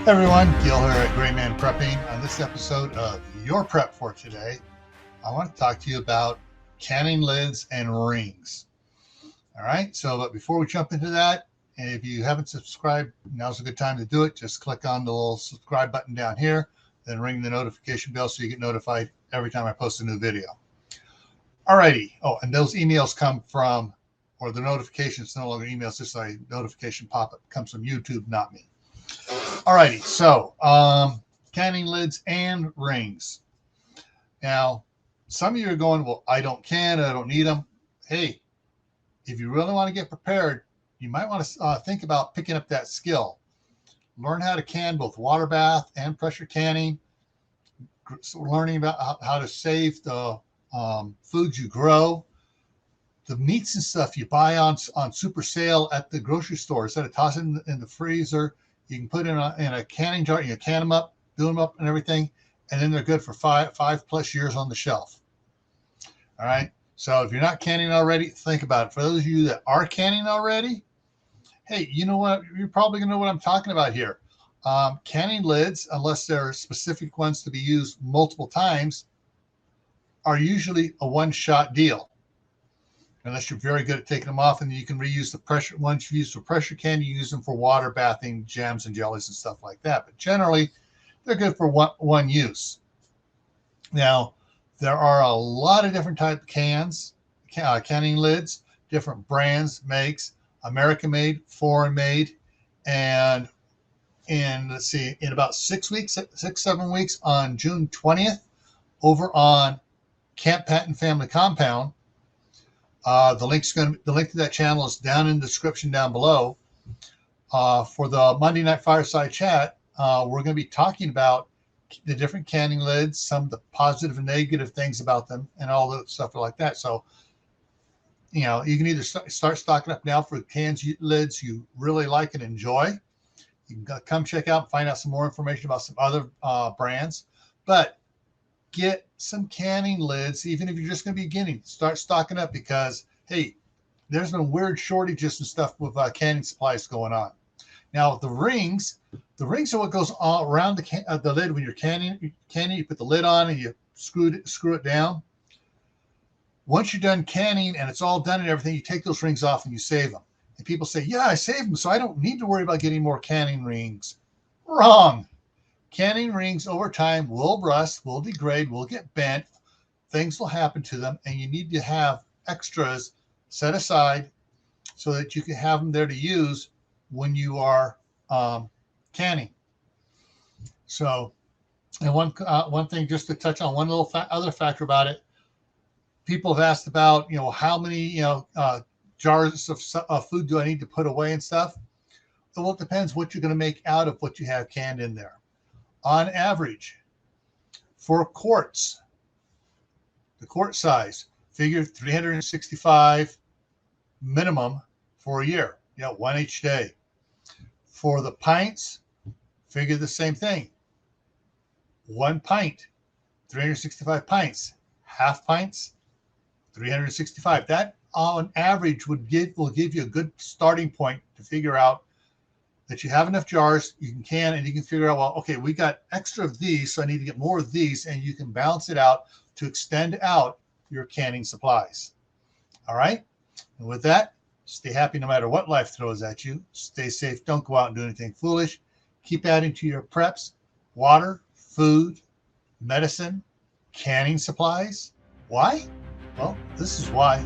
Hey everyone, Gil here at Grayman Prepping. On this episode of Your Prep for Today, I want to talk to you about canning lids and rings. All right, but before we jump into that, and if you haven't subscribed, now's a good time to do it. Just click on the little subscribe button down here, then ring the notification bell so you get notified every time I post a new video. Alrighty. Oh, and those emails come from, or the notifications, no longer emails, just a notification pop-up comes from YouTube, not me. Alrighty, so canning lids and rings. Now, some of you are going, well, I don't can, I don't need them. Hey, if you really want to get prepared, you might want to think about picking up that skill. Learn how to can both water bath and pressure canning. Learning about how to save the foods you grow. The meats and stuff you buy on super sale at the grocery store, instead of tossing in the freezer, you can put in a canning jar. You can them up, do them up and everything, and then they're good for five plus years on the shelf. All right. So if you're not canning already, think about it. For those of you that are canning already, hey, you know what? You're probably going to know what I'm talking about here. Canning lids, unless there are specific ones to be used multiple times, are usually a one-shot deal. Unless you're very good at taking them off, and you can reuse the pressure ones you use for pressure can, you use them for water bathing, jams and jellies and stuff like that. But generally, they're good for one use. Now, there are a lot of different type of cans, canning lids, different brands, makes, American made, foreign made, and let's see, in about 7 weeks, on June 20th, over on Camp Patton Family Compound. The link to that channel is down in the description down below. For the Monday Night Fireside Chat, we're going to be talking about the different canning lids, some of the positive and negative things about them, and all the stuff like that. So, you can either start stocking up now for lids you really like and enjoy. You can come check out and find out some more information about some other brands. But get some canning lids, even if you're just going to be beginning. Start stocking up because, hey, there's been weird shortages and stuff with canning supplies going on. Now, the rings are what goes all around the lid when you're canning. You put the lid on and you screw it down. Once you're done canning and it's all done and everything, you take those rings off and you save them. And people say, yeah, I saved them, so I don't need to worry about getting more canning rings. Wrong. Canning rings over time will rust, will degrade, will get bent. Things will happen to them, and you need to have extras set aside so that you can have them there to use when you are canning. So, and one thing just to touch on, one little other factor about it, people have asked about, how many jars of food do I need to put away and stuff. Well, it depends what you're going to make out of what you have canned in there. On average, for quarts, the quart size, figure 365 minimum for a year. One each day. For the pints, figure the same thing. 1 pint, 365 pints. Half pints, 365. That on average will give you a good starting point to figure out that you have enough jars you can can, and you can figure out, well, okay, we got extra of these, so I need to get more of these, and you can balance it out to extend out your canning supplies. All right? And with that, stay happy no matter what life throws at you. Stay safe. Don't go out and do anything foolish. Keep adding to your preps: water, food, medicine, canning supplies. Why? Well, this is why.